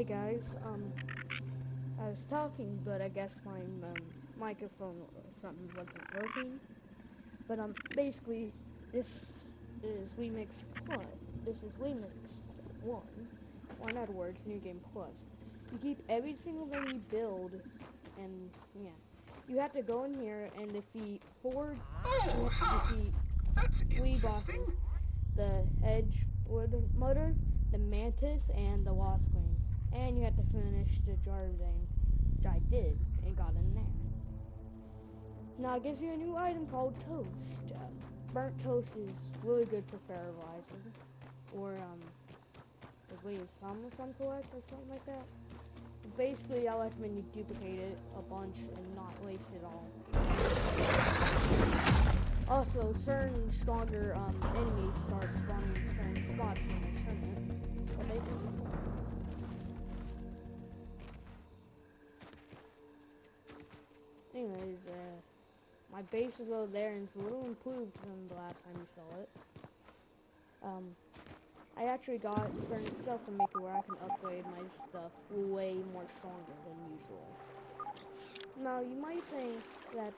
Hey guys, I was talking, but I guess my microphone or something wasn't working. But basically, this is Remix Plus. This is Remix One, or in other words, New Game Plus. You keep every single thing you build, and yeah, you have to go in here and defeat Oh, You have to huh. defeat That's three interesting. bosses: the hedge motor, the mantis, and the wasp queen. And you have to finish the Jarvan, which I did and got in there. Now it gives you a new item called toast. Burnt toast is really good for fertilizing, or I believe some collect or something like that. Basically, I recommend you duplicate it a bunch and not waste it all. Also, certain stronger enemies start spawning in certain spots when they turn it, but they do before. Anyways, my base is over there and it's a little improved from the last time you saw it. I actually got certain stuff to make it where I can upgrade my stuff way more stronger than usual. Now, you might think that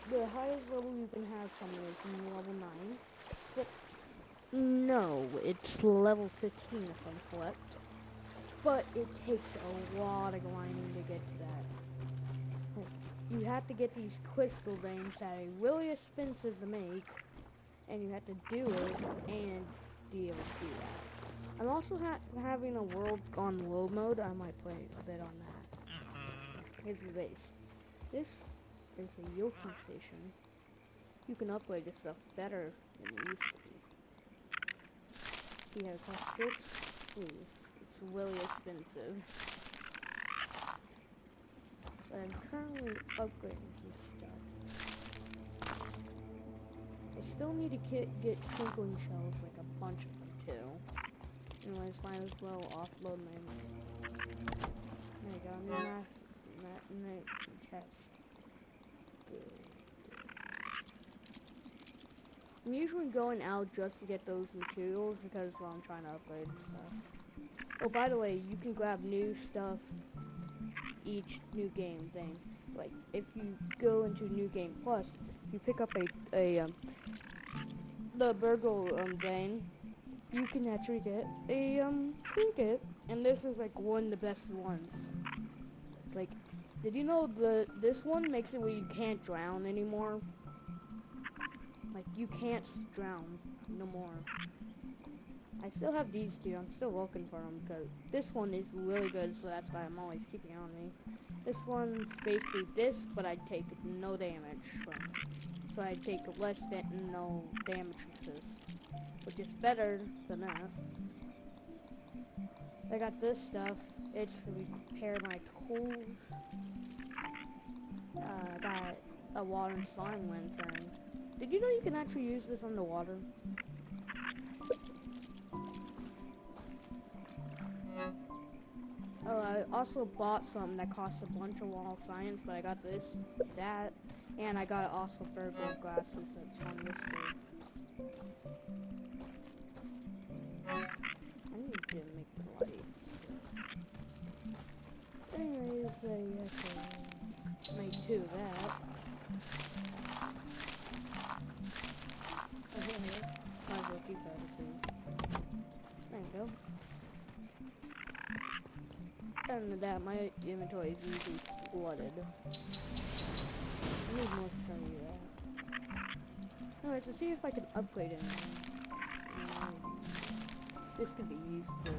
the highest level you can have something is in level 9, but no, it's level 15 if I'm correct. But it takes a lot of grinding to get to that. Like, you have to get these crystal veins that are really expensive to make, and you have to do it and be able to do that. I'm also having a world on low mode. I might play a bit on that. Here's the base. This is a Yoki station. You can upgrade this stuff better than it used to be. See how it costs 6? Ooh, it's really expensive. But I'm currently upgrading some stuff. I still need to get twinkling shells, like a bunch of them too. Anyways, might as well offload my. There you go, new math chest. Good. I'm usually going out just to get those materials because I'm trying to upgrade stuff. Oh, by the way, you can grab new stuff each new game thing. Like, if you go into New Game Plus, you pick up the Burgle vein, you can actually get a trinket, and this is like one of the best ones. Like, did you know this one makes it where you can't drown anymore? Like, you can't drown no more. I still have these two. I'm still looking for them because this one is really good, so that's why I'm always keeping it on me. This one's basically this, but I take no damage from it. So I take less than no damage resist, which is better than that. I got this stuff. It's to repair my tools. I got a water and slime lantern. Did you know you can actually use this underwater? Oh, I also bought something that costs a bunch of wall science, but I got that, and I got also Virgo glasses that's on this dude. I need to make the lights. Anyways, I have to make two of that. Oh, here. Might as well keep that too. There you go. Other than that, my inventory is usually flooded. I need more to show you that. Alright, to see if I can upgrade anything. This could be used to.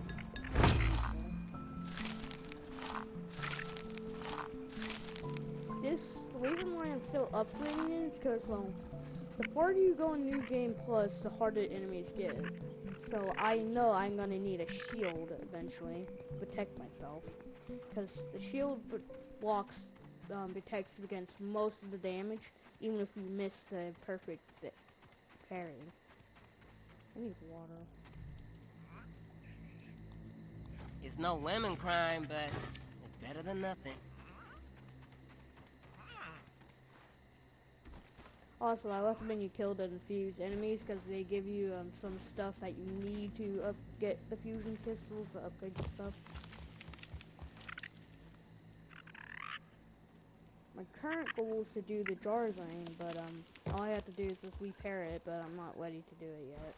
The reason why I'm still upgrading it is because, well, the farther you go in New Game Plus, the harder enemies get. So I know I'm gonna need a shield eventually to protect myself. Because the shield blocks, protects against most of the damage, even if you miss the perfect parry. I need water. It's no lemon crime, but it's better than nothing. Also, I recommend you kill the infused enemies because they give you some stuff that you need to get the fusion crystals to upgrade your stuff. My current goal is to do the jar thing, but all I have to do is just repair it, but I'm not ready to do it yet.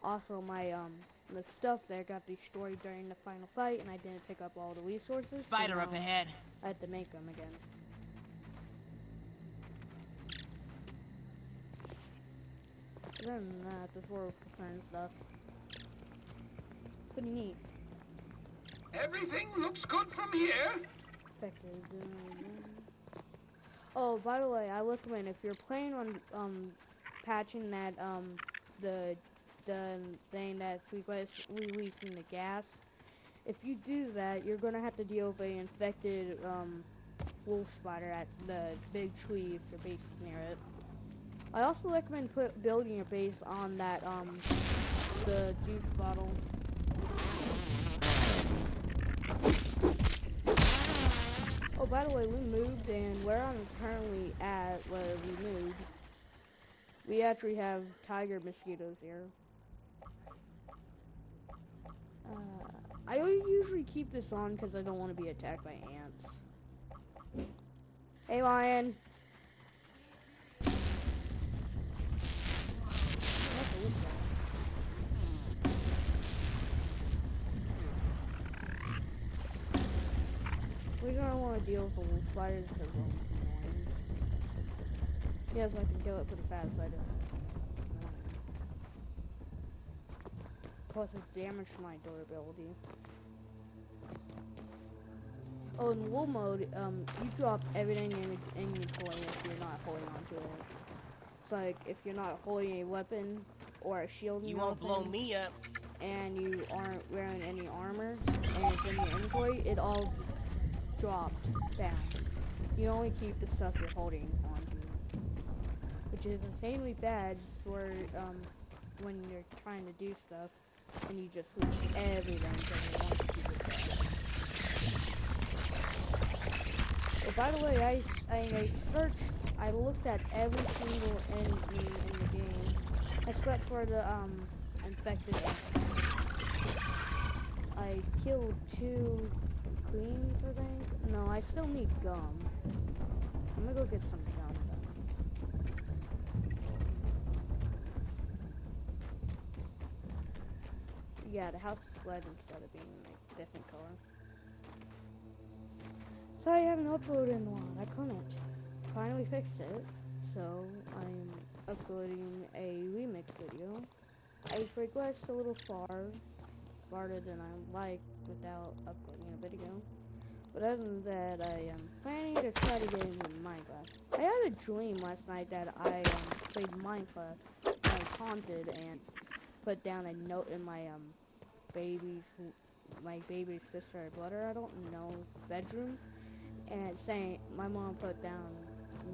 Also, my the stuff there got destroyed during the final fight, and I didn't pick up all the resources, so Spider now up ahead. I have to make them again. Other than that, this world and stuff. Pretty neat. Everything looks good from here. Effective. Oh, by the way, I recommend if you're planning on patching that the thing that's releasing the gas. If you do that, you're gonna have to deal with an infected wolf spider at the big tree if your base is near it. I also recommend building your base on that the juice bottle. Oh, by the way, we moved, and where I'm currently at, where we moved, we actually have tiger mosquitoes here. I don't usually keep this on because I don't want to be attacked by ants. Hey, lion. We don't want to deal with the wolf spiders because they're annoying. Yes, I can kill it for the fast side. Plus, it's damage to my durability. Oh, in wool mode, you drop everything in your toy if you're not holding onto it. It's like if you're not holding a weapon or a shield, You won't blow me up. and you aren't wearing any armor, and it's in your inventory, it all just dropped down. You only keep the stuff you're holding onto, which is insanely bad for when you're trying to do stuff and you just lose everything because you want to keep it safe. Oh, by the way, I searched, I looked at every single enemy in the game, except for the infected ants. I killed 2 queens, I think. No, I still need gum. I'm gonna go get some gum then. Yeah, the house is red instead of being like different color. Sorry I haven't uploaded in a while. I couldn't. Finally fixed it, so I'm uploading a remix video. I progressed a little farther than I liked without uploading a video. But other than that, I am planning to try to get into Minecraft. I had a dream last night that I played Minecraft. I was haunted and put down a note in my baby's sister or brother, I don't know, bedroom, and saying my mom put down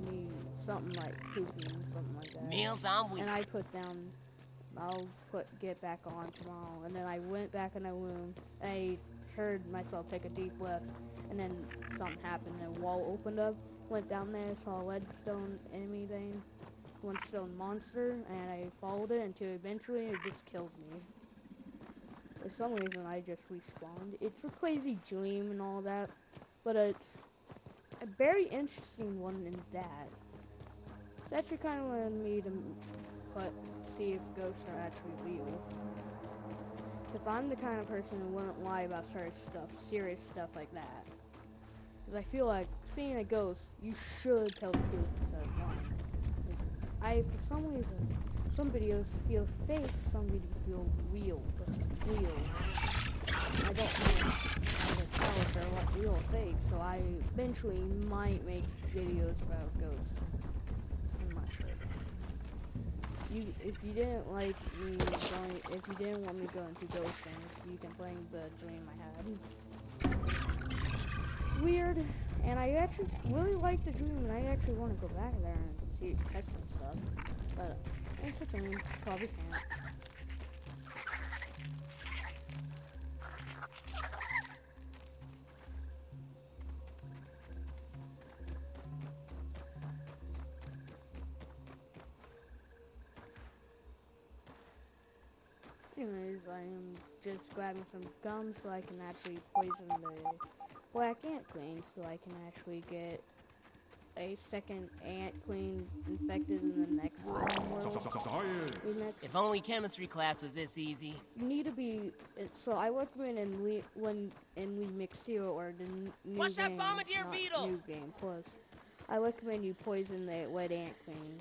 me something like pooping, something like that. Meals on wheat. And I put down get back on tomorrow. And then I went back in the room, and I heard myself take a deep breath, and then something happened, and a wall opened up, went down there, saw a redstone enemy thing, redstone monster, and I followed it until eventually it just killed me. For some reason I just respawned. It's a crazy dream and all that, but it's a very interesting one in that. It's actually kind of led me to see if ghosts are actually real. Because I'm the kind of person who wouldn't lie about serious stuff like that. Because I feel like seeing a ghost, you should tell the truth instead of lying. For some reason, some videos feel fake, some videos feel real. Real. I don't know how to tell if they're real or fake, so I eventually might make videos about ghosts. I'm not sure. If you didn't like me if you didn't want me to go into ghost things, you can blame the dream I had. It's weird, and I actually really like the dream, and I actually want to go back there and see catch some stuff, but it's a dream, probably can't. Anyways, I am just grabbing some gum so I can actually poison the black ant queen so I can actually get a second ant queen infected in the next world remix. If only chemistry class was this easy. You need to be. So I recommend when in Remix 0 or the new Watch that game, bombardier not beetle! new game plus. I recommend you poison the wet ant queen.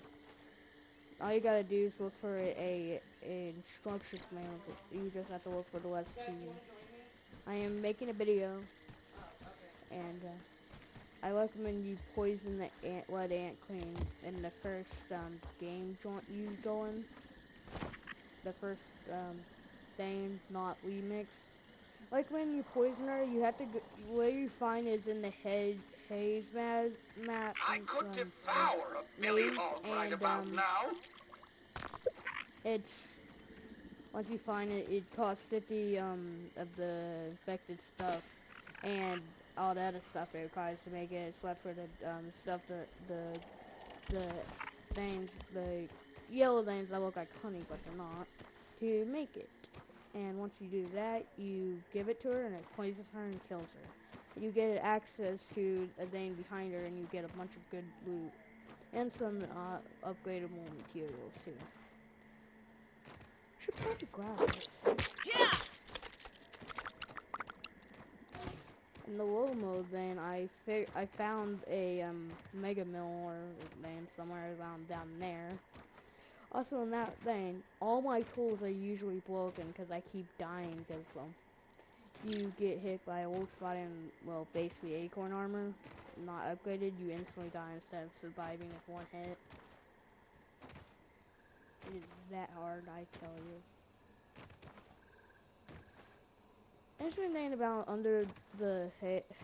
All you gotta do is look for a instructions manual. You just have to look for the recipe. I am making a video, and I recommend you poison the wet ant queen in the first game you go in. The first thing, not remixed. Like when you poison her, you have to go, where you find is in the haze map. I could devour a billy hog right about now. It's once you find it, it costs 50 of the infected stuff and all the other stuff it requires to make it. It's left for the stuff the things, the yellow things that look like honey but they're not, to make it. And once you do that, you give it to her and it poisons her and kills her. You get access to a thing behind her and you get a bunch of good loot and some upgradable materials too. Should probably grab this. Yeah! In the low mode, then I found a mega mill or thing somewhere around down there. Also, in that thing, all my tools are usually broken because I keep dying because you get hit by a wolf spot and well, basically acorn armor, not upgraded, you instantly die instead of surviving with one hit. It is that hard, I tell you. Interesting thing about under the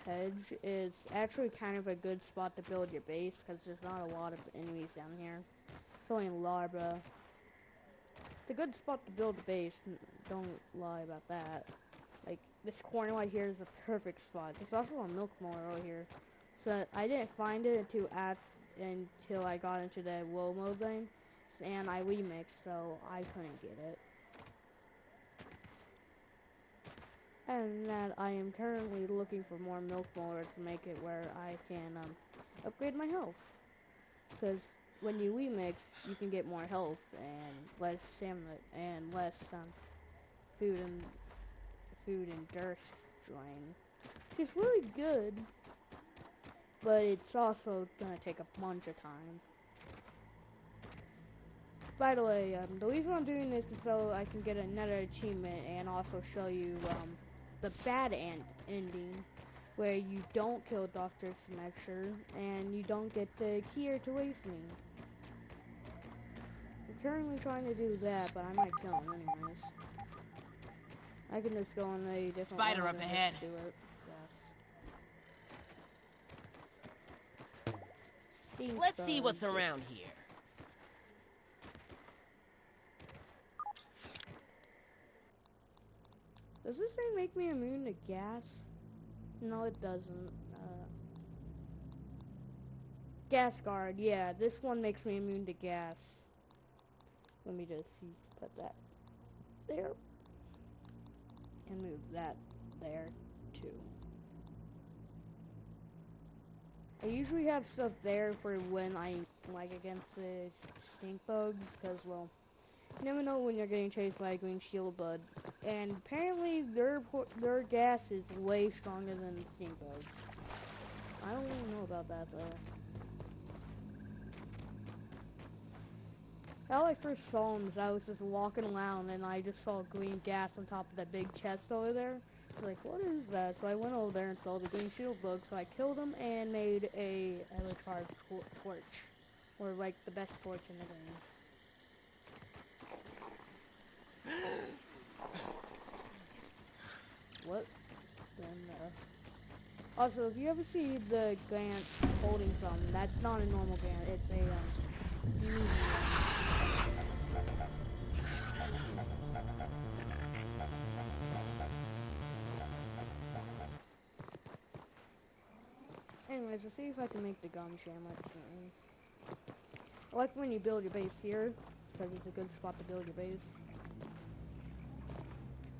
hedge is actually kind of a good spot to build your base because there's not a lot of enemies down here. It's only larva. It's a good spot to build a base, don't lie about that. Like, this corner right here is a perfect spot. There's also a milk molar over here. So, I didn't find it until I got into the low mode thing, and I remixed, so I couldn't get it. And that I am currently looking for more milk molars to make it where I can upgrade my health. Because when you remix, you can get more health and less stamina and less food and dirt drain. It's really good, but it's also gonna take a bunch of time. By the way, the reason I'm doing this is so I can get another achievement and also show you the bad ending, where you don't kill Dr. Smexer and you don't get the key to waste me. I'm currently trying to do that, but I might kill him anyways. I can just go on a different Spider up ahead. Do it. Yes. Let's see what's around here. Does this thing make me immune to gas? No, it doesn't. Gas guard, yeah, this one makes me immune to gas. Let me just put that there. And move that there, too. I usually have stuff there for when I, like, against the stink bugs, because, well, you never know when you're getting chased by a green shield bud. And apparently their gas is way stronger than stink bugs. I don't even know about that, though. How I first saw them is I was just walking around and I just saw green gas on top of that big chest over there. I was like, what is that? So I went over there and saw the green shield bug, so I killed him and made a charged torch. Or like the best torch in the game. What? Then, also, if you ever see the Grant holding something, that's not a normal Grant, it's a, medium. Anyways, let's see if I can make the gum jam accidentally. I like when you build your base here, because it's a good spot to build your base.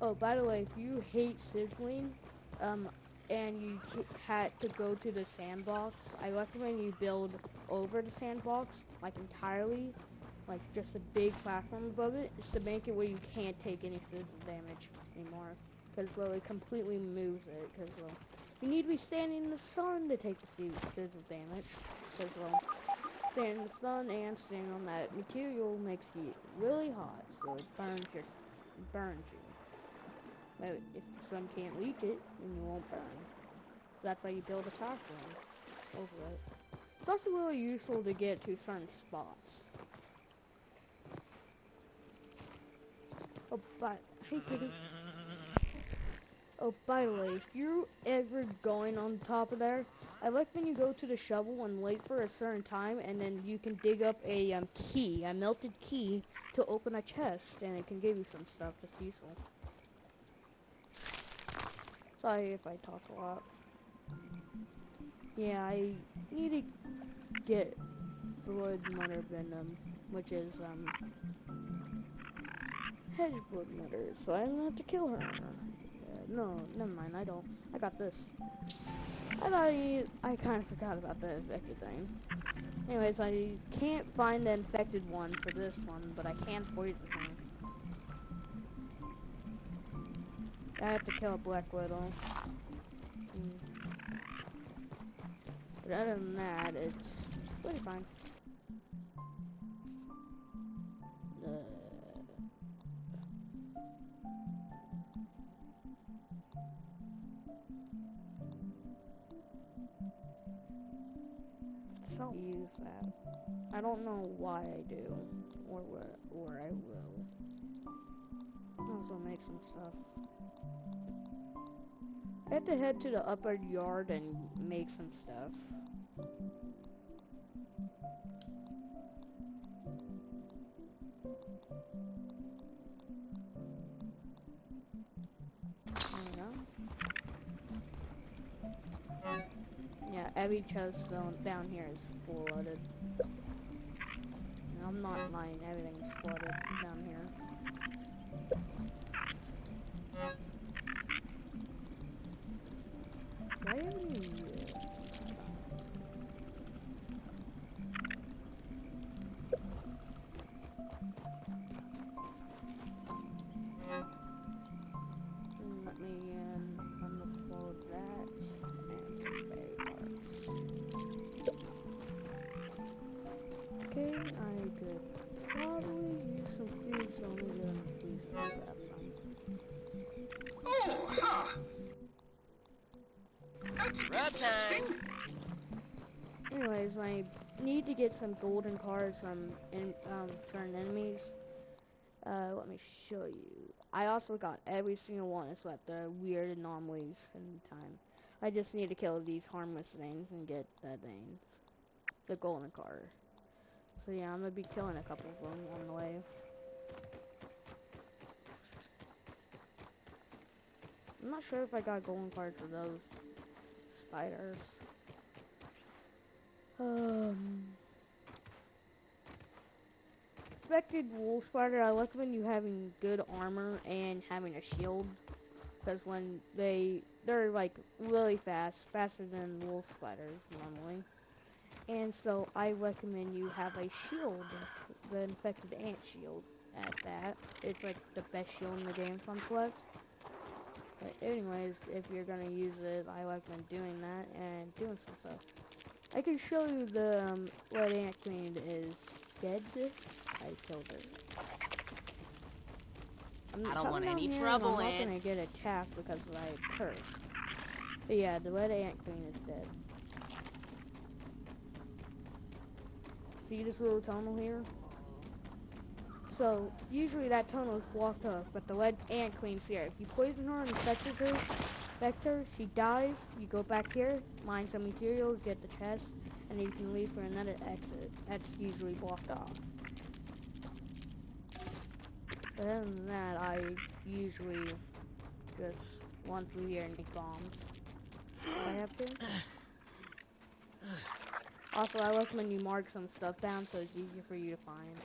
Oh, by the way, if you hate sizzling, and you had to go to the sandbox, I recommend you build over the sandbox, like entirely, like just a big platform above it, just to make it where you can't take any physical damage anymore. Because, well, it completely removes it, because, well, you need to be standing in the sun to take the physical damage. Because, well, standing in the sun and standing on that material makes you really hot, so it burns you. But if the sun can't reach it, then you won't burn. So that's why you build a platform over it. It's also really useful to get to certain spots. Oh, but hey, kitty. Oh, by the way, if you're ever going on top of there, I like when you go to the shovel and wait for a certain time, and then you can dig up a key, a melted key, to open a chest, and it can give you some stuff that's useful. Sorry if I talk a lot. Yeah, I need to get blood mother venom, which is hedge blood mother, so I don't have to kill her. No, never mind, I don't. I got this. I kind of forgot about the infected thing. Anyways, I can't find the infected one for this one, but I can poison her. I have to kill a black widow. But other than that, it's pretty fine. So use that. I don't know why I do, or I will. Also make some stuff. I have to head to the upper yard and make some stuff. There we go. Yeah, every chest down here is flooded. I'm not lying, everything's flooded down here. Do I have any let me unload that and some berry parts. Okay, I could probably use some food, so I'm gonna do some grab some. Oh, huh. That's interesting. Anyways, I need to get some golden cards from certain enemies. Let me show you. I also got every single one except the weird anomalies in time. I just need to kill these harmless things and get that thing, the golden card. So yeah, I'm gonna be killing a couple of them on the way. I'm not sure if I got golden cards for those spiders. Infected wolf spider, I recommend you having good armor and having a shield, because when they're like really fast, faster than wolf spiders normally. And so I recommend you have a shield, the infected ant shield at that. It's like the best shield in the game from select. But anyways, if you're gonna use it, I recommend doing that and doing some stuff. I can show you the red ant queen is dead. I killed her. I don't want any I'm trouble, not Ant. gonna get attacked because I cursed. But yeah, the red ant queen is dead. See this little tunnel here? So, usually that tunnel is blocked off, but the red ant queen's here. If you poison her and infect her, she dies, you go back here, mine some materials, get the chest, and then you can leave for another exit. That's usually blocked off. But other than that, I usually just run through here and make bombs. If I have to. Also, I recommend you mark some stuff down so it's easier for you to find.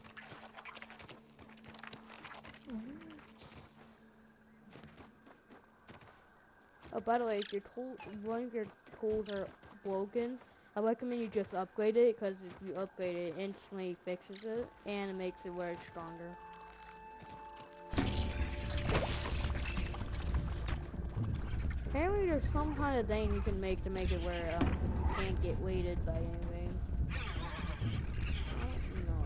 Oh, by the way, if your one of your tools are broken, I recommend you just upgrade it, because if you upgrade it, it instantly fixes it, and it makes it where it's stronger. Apparently there's some kind of thing you can make to make it where you can't get weighted by anything. I don't know.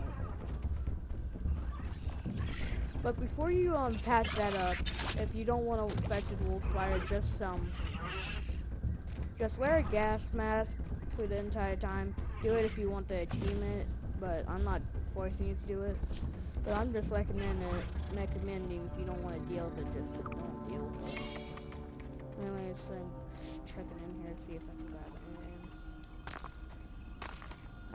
But before you patch that up, if you don't want to affect the wolf spider, just wear a gas mask for the entire time. Do it if you want the achievement, but I'm not forcing you to do it. But I'm just recommending if you don't want to deal with it, just don't deal with it. Anyways, I'm checking in here to see if I can grab anything.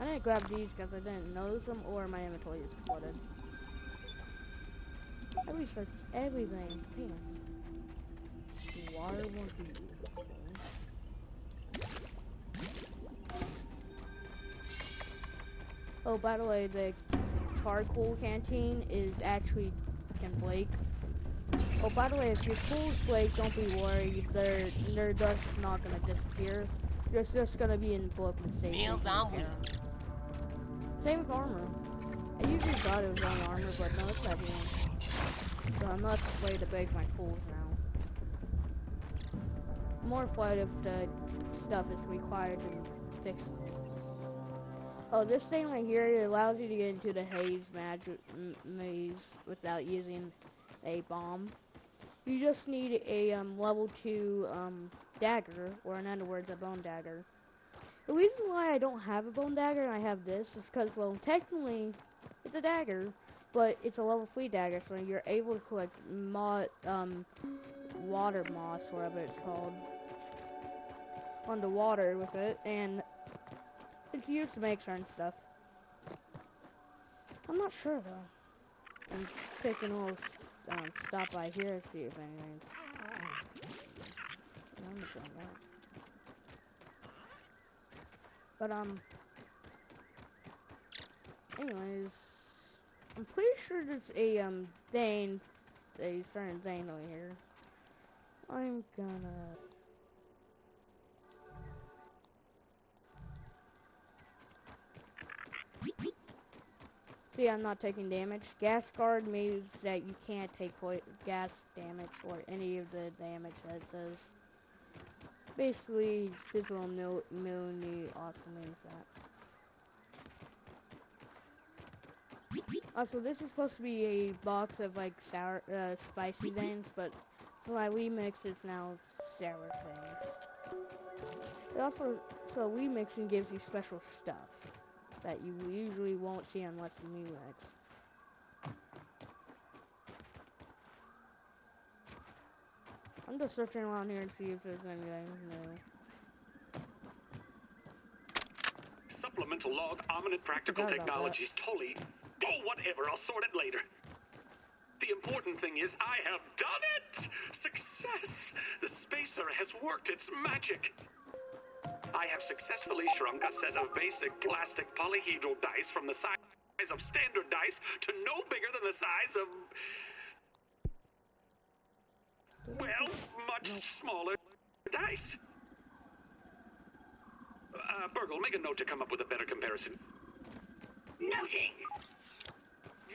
I didn't grab these because I didn't notice them, or my inventory is flooded. I researched everything. Damn. Water won't be used. Oh, by the way, the charcoal canteen is actually can break. Oh, by the way, if your tools break, don't be worried. They're just not gonna disappear. They're just gonna be in broken state. Meals on wheels. Same with armor. I usually thought it was only armor, but no, it's heavy. So I'm not afraid to break my tools now. I'm more afraid if the stuff is required to fix it. Oh, this thing right here, it allows you to get into the haze maze without using a bomb. You just need a level 2 dagger, or in other words, a bone dagger. The reason why I don't have a bone dagger and I have this is because, well, technically, it's a dagger, but it's a level 3 dagger, so you're able to collect water moss, whatever it's called, on the water with it, and it's used to make certain stuff. I'm not sure, though. I'm taking a little stop by here to see if anything's... I'm just doing that. But, anyways, I'm pretty sure there's a, certain thing over here. I'm gonna... See, I'm not taking damage. Gas guard means that you can't take gas damage or any of the damage that it says. Basically, physical immunity also means that. Also, this is supposed to be a box of like sour, spicy things, but so my remix is now sour things. It also, so remixing gives you special stuff that you usually won't see unless you remix. I'm just searching around here and see if there's anything new. Supplemental log, Ominent Practical Technologies, Tully. Oh, whatever, I'll sort it later. The important thing is I have done it! Success! The spacer has worked its magic. I have successfully shrunk a set of basic plastic polyhedral dice from the size of standard dice to no bigger than the size of... well, much smaller dice. Burgle, make a note to come up with a better comparison. Noting.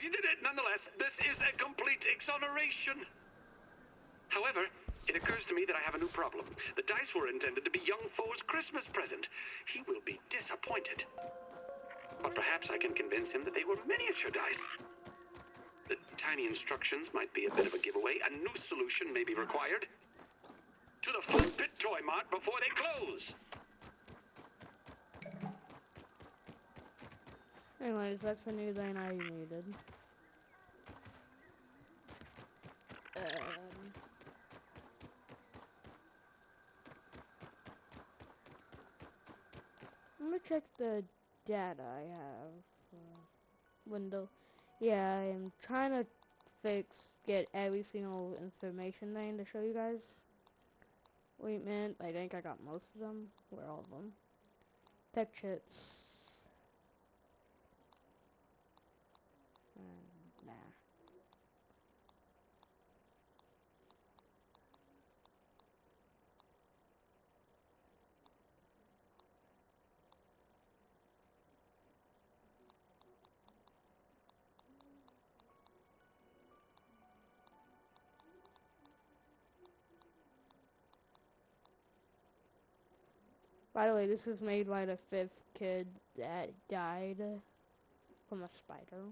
You did it nonetheless. This is a complete exoneration. However, it occurs to me that I have a new problem. The dice were intended to be young Foe's Christmas present. He will be disappointed. But perhaps I can convince him that they were miniature dice. The tiny instructions might be a bit of a giveaway. A new solution may be required. To the Fun Pit Toy Mart before they close. Anyways, that's the new thing I needed. I'm gonna check the data I have. Window. Yeah, I'm trying to get every single information thing to show you guys. Wait a minute, I think I got most of them. Where are all of them? Tech chips. Nah. By the way, this was made by the 5th kid that died from a spider.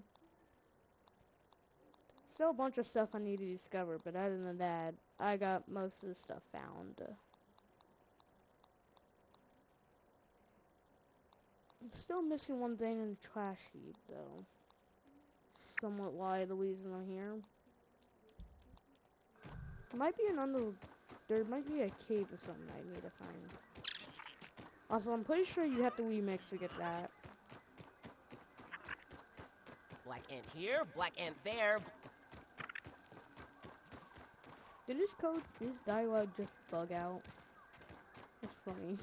Still a bunch of stuff I need to discover, but other than that, I got most of the stuff found. I'm still missing one thing in the trash heap, though. Somewhat why the reason I'm here. Might be there might be a cave or something I need to find. Also, I'm pretty sure you have to remix to get that. Black ant here, black ant there. Did this dialogue just bug out? That's funny.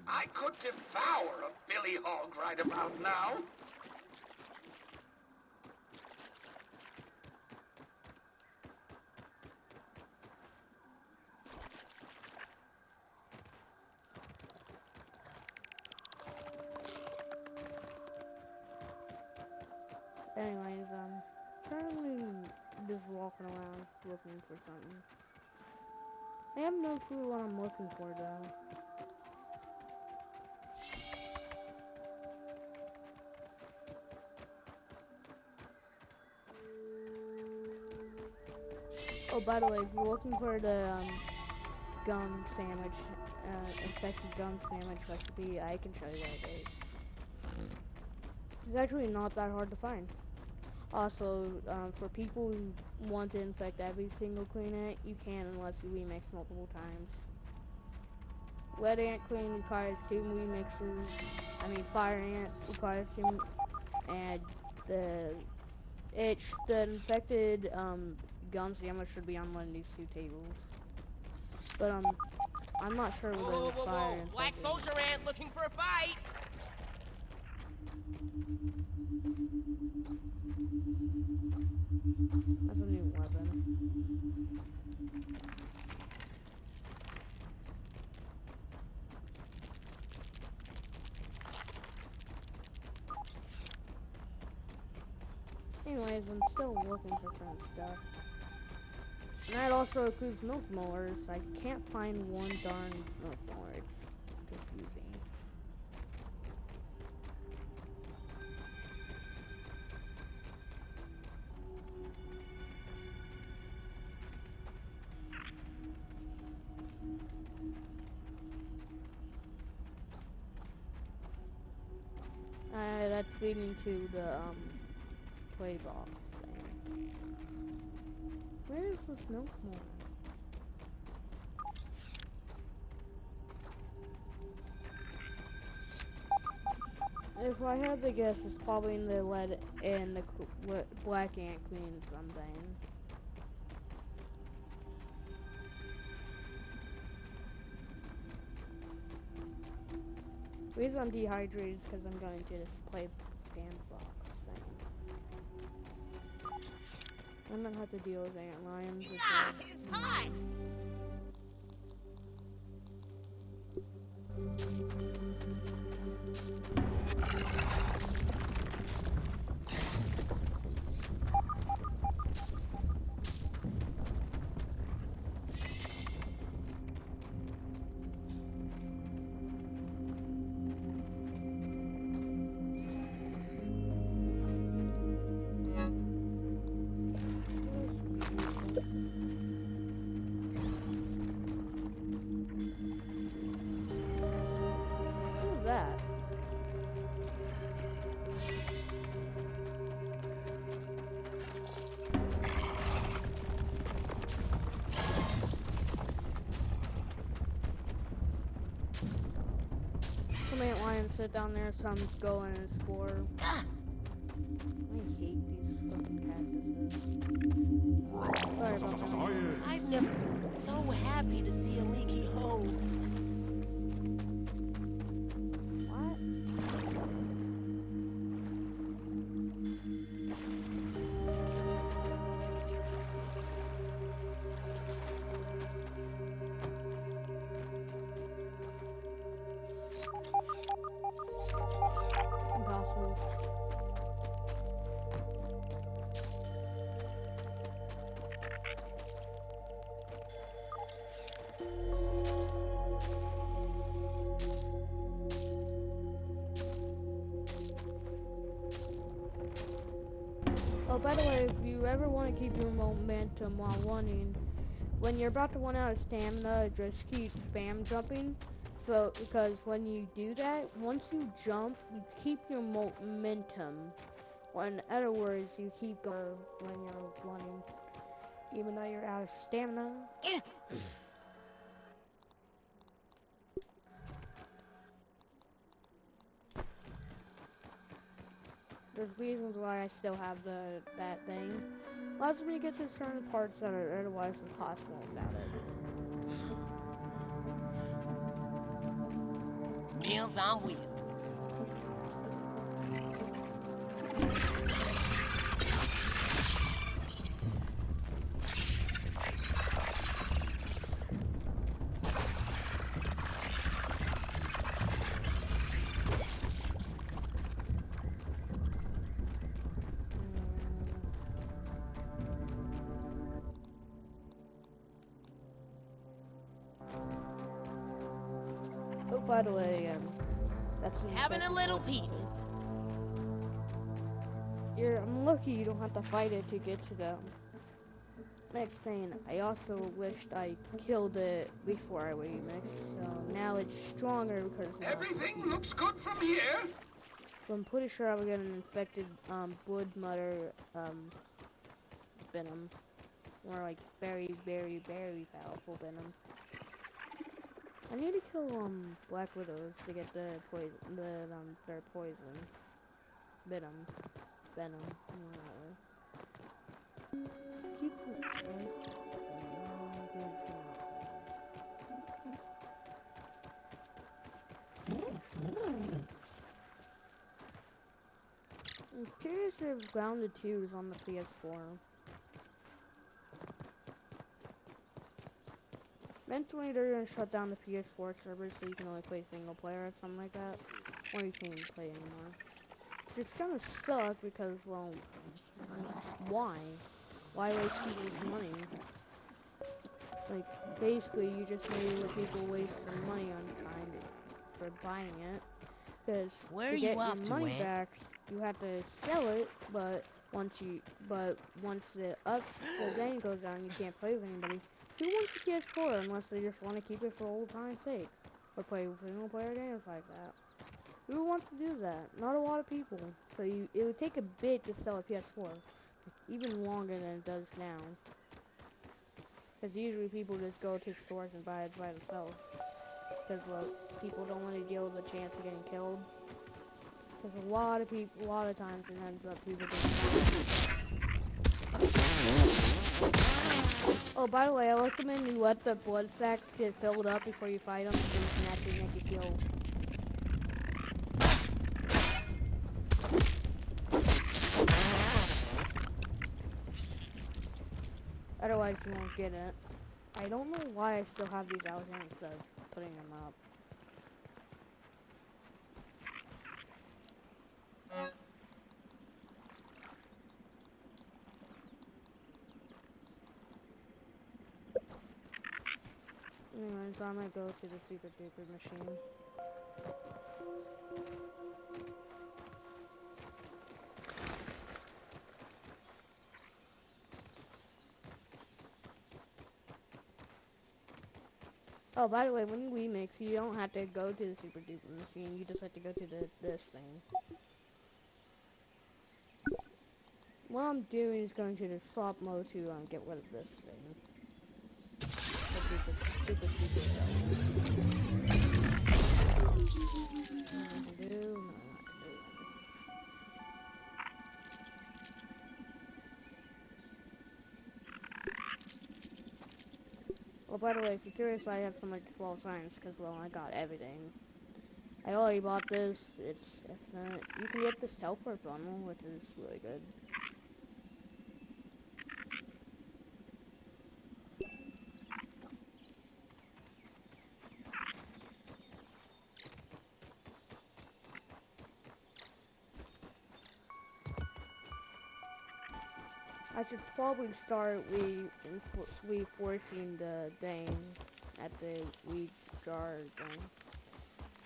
I could devour a billy hog right about now. Anyways, currently just walking around looking for something. I have no clue what I'm looking for though. Oh, by the way, if you're looking for the gum sandwich, infected gum sandwich recipe, I can show you what it is. It's actually not that hard to find. Also, for people who want to infect every single clean ant, you can unless you remix multiple times. Red ant clean requires 2 remixes. I mean, fire ant requires 2, and the infected gum sandwich should be on one of these 2 tables. But I'm not sure whether Whoa, it's whoa, fire whoa! infected. Black soldier ant looking for a fight. That's a new weapon. Anyways, I'm still looking for some stuff. And that also includes milk mowers. I can't find one darn milk mower. It's confusing. That's leading to the play box thing. Where is this milk mower? If I had to guess, it's probably in the lead and the black ant queen something. The reason I'm dehydrated is because I'm going to this play sandbox thing. I'm gonna have to deal with ant lions. Ah, it's hot. Who's that? Some ant lions sit down there, some go and explore. I hate these fucking cactuses. Sorry about that. I've never been so happy to see a leaky hose. What? Impossible. by the way, if you ever want to keep your momentum while running, when you're about to run out of stamina, just keep spam jumping. So, because when you do that, once you jump, you keep your momentum. Or in other words, you keep going when you're running, even though you're out of stamina. There's reasons why I still have that thing. Allows me to get to certain parts that are otherwise impossible without it. Meals on wheels. Oh, by the way, that's Having a little peep. I'm lucky you don't have to fight it to get to them. Next thing, I also wished I killed it before I remixed, so now it's stronger because Everything looks good from here. So I'm pretty sure I would get an infected wood mutter venom, or like very, very, very powerful venom. I need to kill black widows to get the poison, their poison, venom, whatever. Keep I'm curious if Grounded 2 is on the PS4. Eventually they're gonna shut down the PS4 servers so you can only play single player or something like that. Or you can't even play anymore. It's gonna suck because, well, why? Why waste people's money? Like, basically you just made the people waste some money on for buying it. Because to get your money back, you have to sell it, but once the game goes down, you can't play with anybody. Who wants a PS4 unless they just want to keep it for old time's sake? Or play single player games like that? Who wants to do that? Not a lot of people. So it would take a bit to sell a PS4. Even longer than it does now. Because usually people just go to stores and buy it by themselves. Because, well, people don't want to deal with the chance of getting killed. Because a lot of times it ends up people getting. Oh, by the way, I recommend you let the blood sacks get filled up before you fight them, so you can actually make you kill. Otherwise, you won't get it. I don't know why I still have these out here instead of putting them up. Anyways, I might go to the super duper machine. Oh, by the way, when you remix, you don't have to go to the super duper machine. You just have to go to this thing. What I'm doing is going to the swap mode to get rid of this thing. Super Well, by the way, if you're curious, I have some like 12 signs because, well, I got everything. I already bought this. You can get the teleport bundle, which is really good. I should probably start reinforcing the thing at the weed jar thing.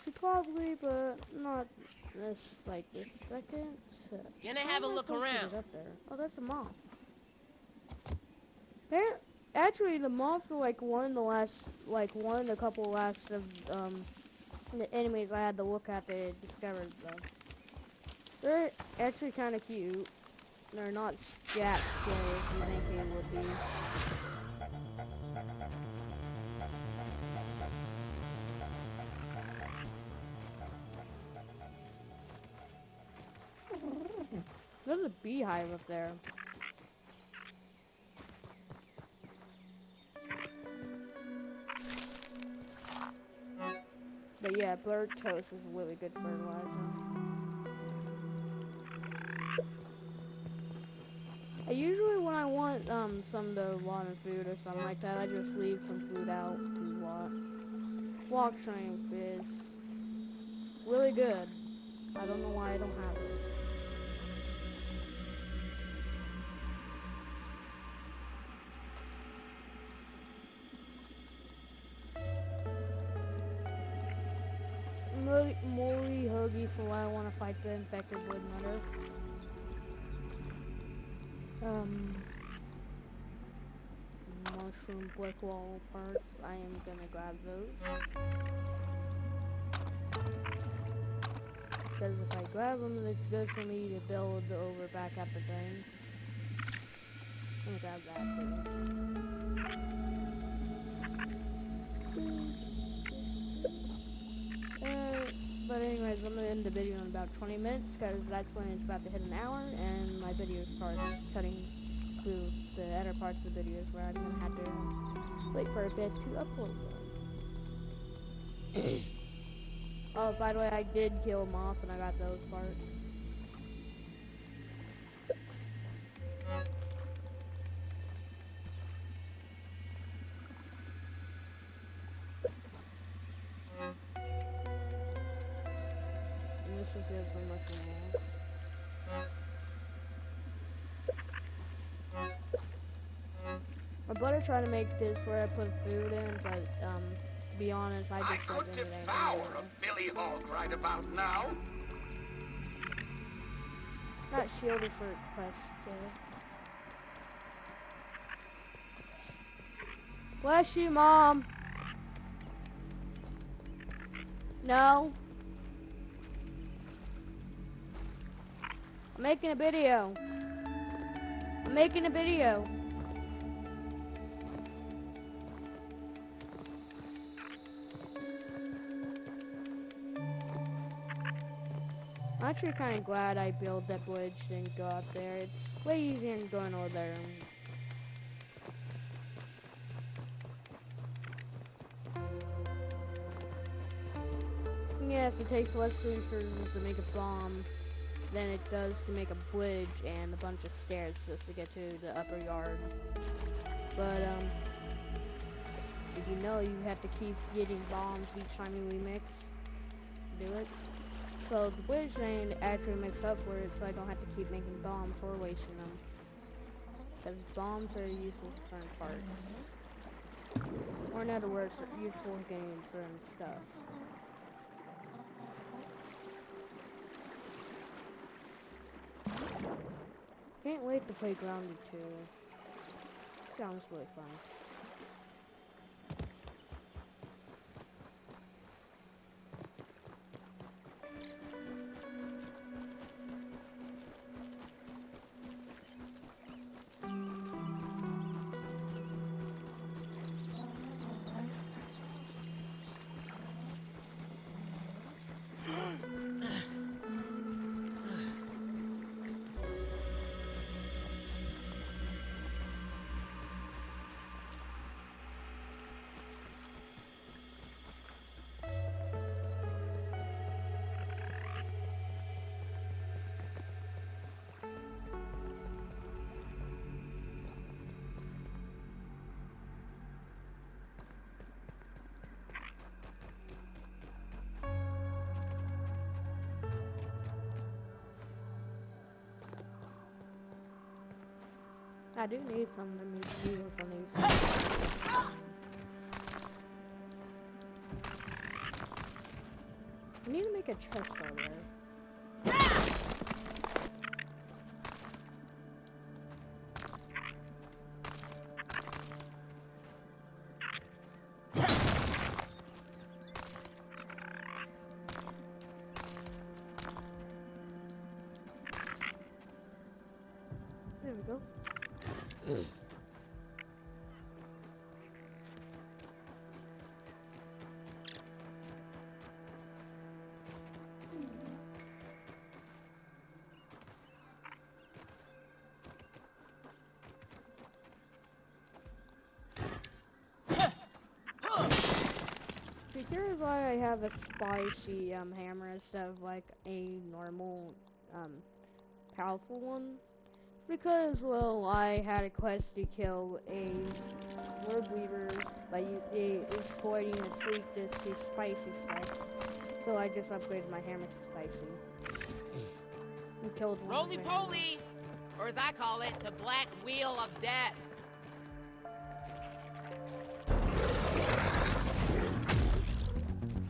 Should probably, but not this second. Gonna have a How am I look supposed to around. get up there? Oh, that's a moth. Actually, the moths were like one of the last, like one of the couple last of the enemies I had to look at to discover though. They're actually kind of cute. They're not scary as you think they would be. There's a beehive up there. But yeah, bird toast is really good fertilizer. I usually, when I want some to water food or something like that, I just leave some food out to walk strength is really good. I don't know why I don't have it. Molly hoagie for why I want to fight the infected wood nutter. Mushroom brick wall parts. I am gonna grab those. Because if I grab them, it's good for me to build over back up the thing. I'm gonna grab that too. But anyways, I'm gonna end the video in about 20 minutes because that's when it's about to hit an hour and my video starts cutting through the other parts of the videos where I'm gonna have to wait for a bit to upload them. Oh, by the way, I did kill a moth and I got those parts. And this is good for mushroom moths. My brother tried to make this where I put food in, but to be honest, I I just could shoved anything devour in a billy hog right about now. Not shielded for quest too. Bless you, Mom. No. I'm making a video. I'm making a video. I'm actually kind of glad I built that bridge and go up there. It's way easier than going over there. Yes, it takes less resources to make a bomb than it does to make a bridge and a bunch of stairs just to get to the upper yard. But, if you know, you have to keep getting bombs each time you remix. Do it. So the bridge lane actually makes up for it so I don't have to keep making bombs or wasting them. Because bombs are useful for certain parts. Or in other words, useful for getting certain stuff. Can't wait to play Grounded 2. Sounds really fun. I do need some to make fuel from these. I need to make a chest over there. Go. Here's why I have a spicy hammer instead of like a normal powerful one. Because, well, I had a quest to kill a word weaver by exploiting the sweetness to spicy stuff. So I just upgraded my hammer to spicy. And killed one. Roly-poly! Or as I call it, the Black Wheel of Death.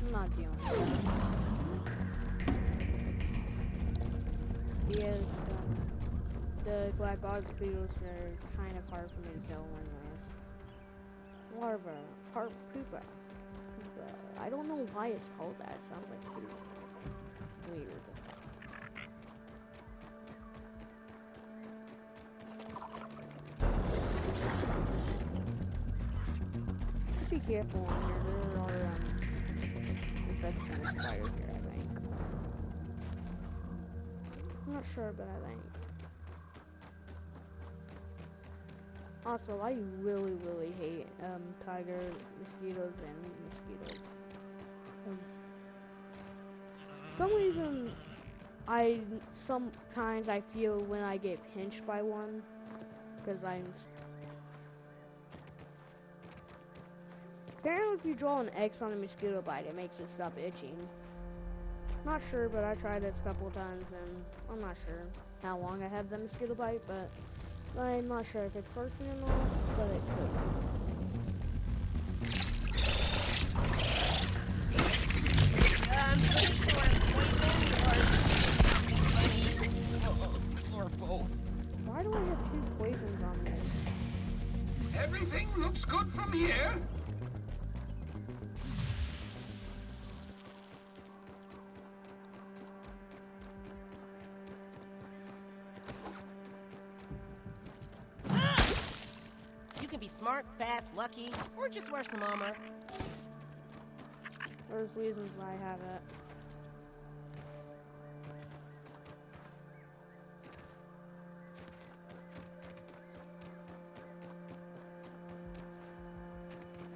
I'm not dealing with that. Yes, the black bog beetles are kind of hard for me to kill anyways. Larva, pupa. I don't know why it's called that. It sounds like poop. Weird. Be careful on here. There are infected spiders here, I think. I'm not sure, but I think. Also, I really, really hate tiger mosquitoes and mosquitoes. Some reason sometimes I feel when I get pinched by one, because apparently if you draw an X on a mosquito bite, it makes it stop itching. Not sure, but I tried this a couple times, and I'm not sure how long I had the mosquito bite, but I'm not sure if it's working or not, but it could. I'm pretty sure I'm poisoned or both. Why do I have 2 poisons on this? Everything looks good from here. You can be smart, fast, lucky, or just wear some armor. There's reasons why I have it.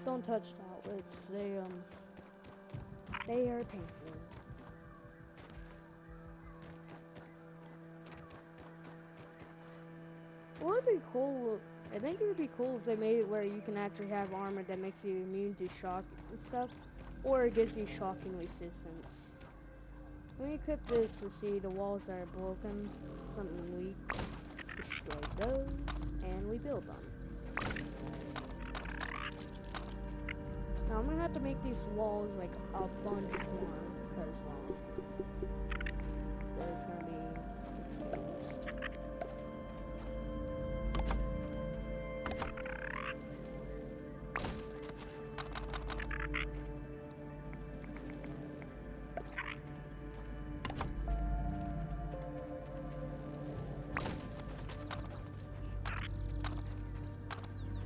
Don't touch the outlets. They are painful. Well, it'd be cool. I think it would be cool if they made it where you can actually have armor that makes you immune to shock and stuff, or it gives you shocking resistance. Let me equip this to see the walls that are broken, something weak, destroy those, and rebuild them. Now I'm gonna have to make these walls like a bunch more, because well, there's gonna be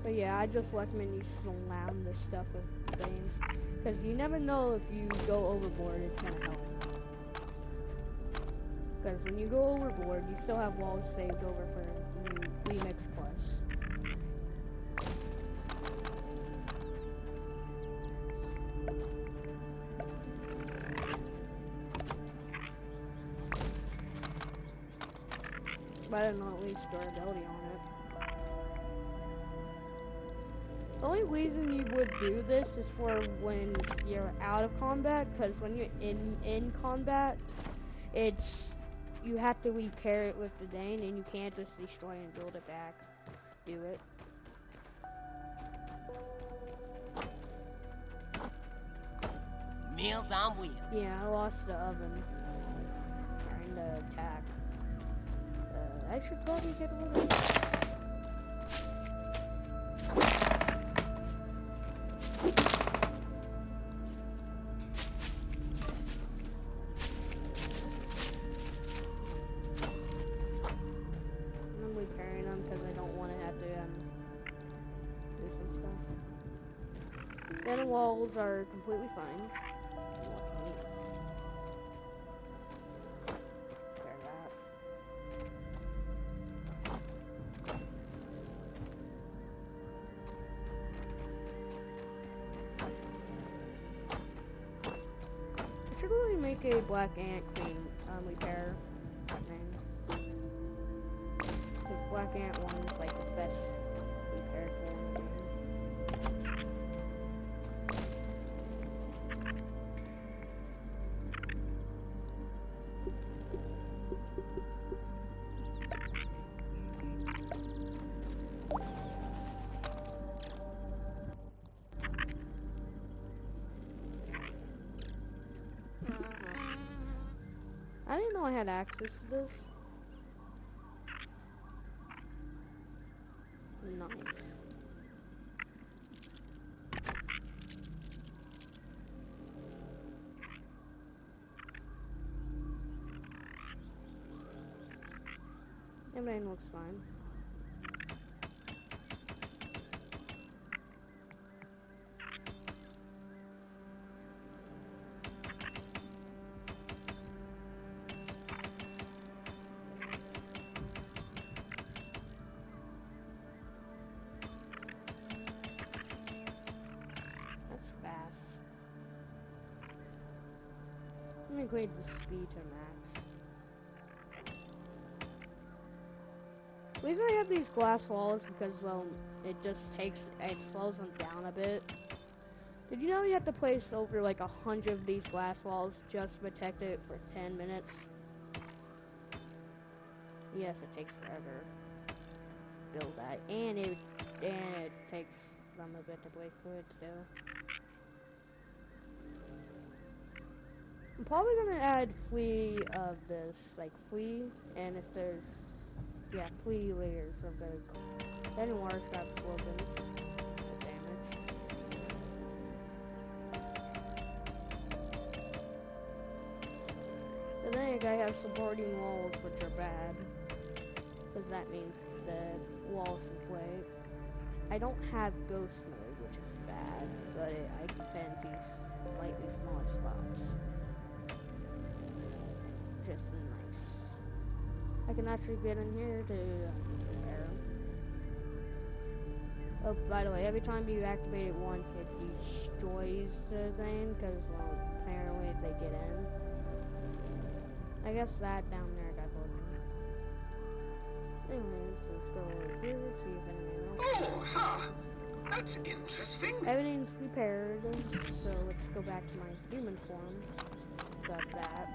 But yeah, I just recommend you surround this stuff with things, because you never know if you go overboard, it's gonna help. Because when you go overboard, you still have walls saved over for new remix quests. But I don't know, at least durability on it. The only reason you would do this is for when you're out of combat, because when you're in combat, you have to repair it with the Dane, and you can't just destroy and build it back. Do it. Meals on wheels. Yeah, I lost the oven. Trying to attack. I should probably get rid of it. I'm repairing them Then walls are completely fine. There, that. I should really make a black ant queen repair thing. Because black ant one is like the best repair tool in the game. I didn't know I had access to this. Nice. Everything looks fine. That's fast. Let me equate the speed to max. At least I have these glass walls because, well, it slows them down a bit. Did you know you have to place over like 100 of these glass walls just to protect it for 10 minutes? Yes, it takes forever to build that, and it takes them a bit to break through it too. I'm probably gonna add flea of this, like flea, and if there's, yeah, flea layers of the, that didn't work, got broken, damage. But then I have supporting walls, which are bad, because that means the walls can break. I don't have ghost mode, which is bad, but I can defend these slightly smaller spots. Just nice. I can actually get in here to repair. Oh, by the way, every time you activate it once, it destroys the thing, because, well, apparently they get in. I guess that down there got broken. Anyways, let's go over here, see if anything else. Oh, ha! That's interesting. Everything's repaired, so let's go back to my human form. Got that.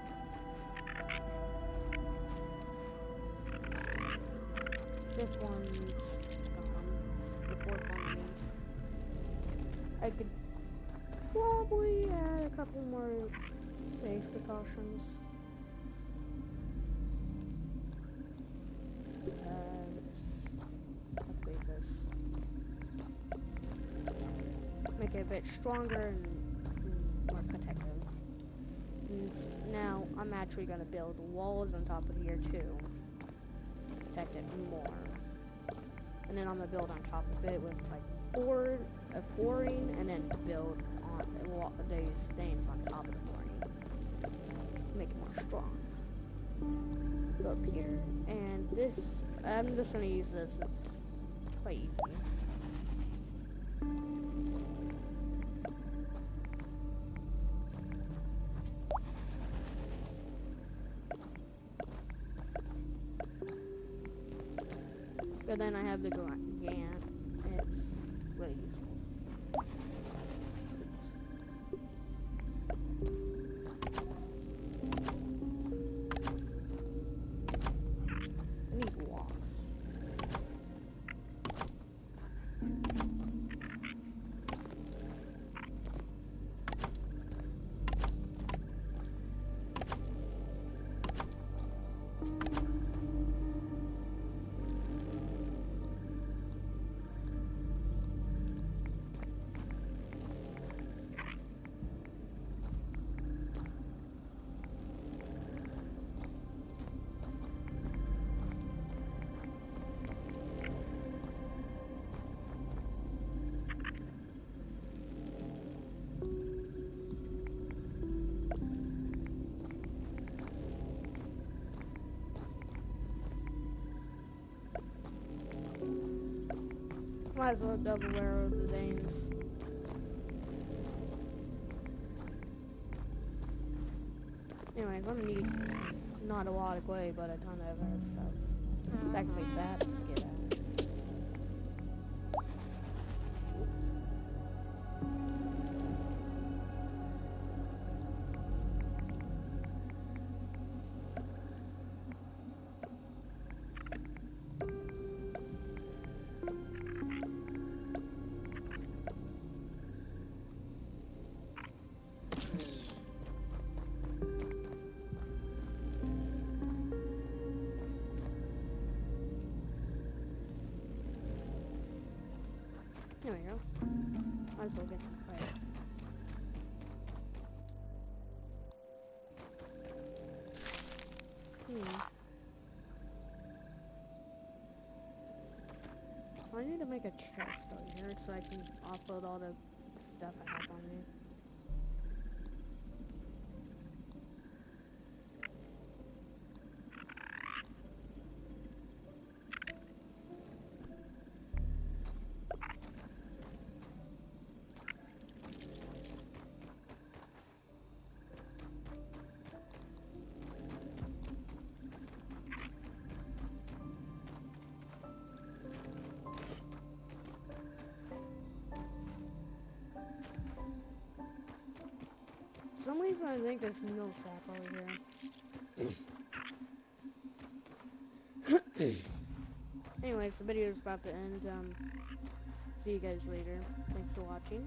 This one's gone. The fourth one means. I could probably add a couple more safe precautions. Let's upgrade this. Make it a bit stronger and more protective. And now I'm actually gonna build walls on top of here too. Protect it more. And then I'm gonna build on top of it with like flooring, and then build on these things on top of the flooring. Make it more strong. Go up here, and this, I'm just gonna use this, it's quite easy. But then I have the Gant, and it's really useful. I need blocks. Might as well double arrow the veins. Anyways, I'm gonna need not a lot of clay, but a ton of other stuff. Activate that. Get out. There we go. Might as well get some fire. I need to make a chest over here so I can offload all the stuff I have on me. For some reason I think there's no sap over here. Anyways, the video is about to end. See you guys later. Thanks for watching.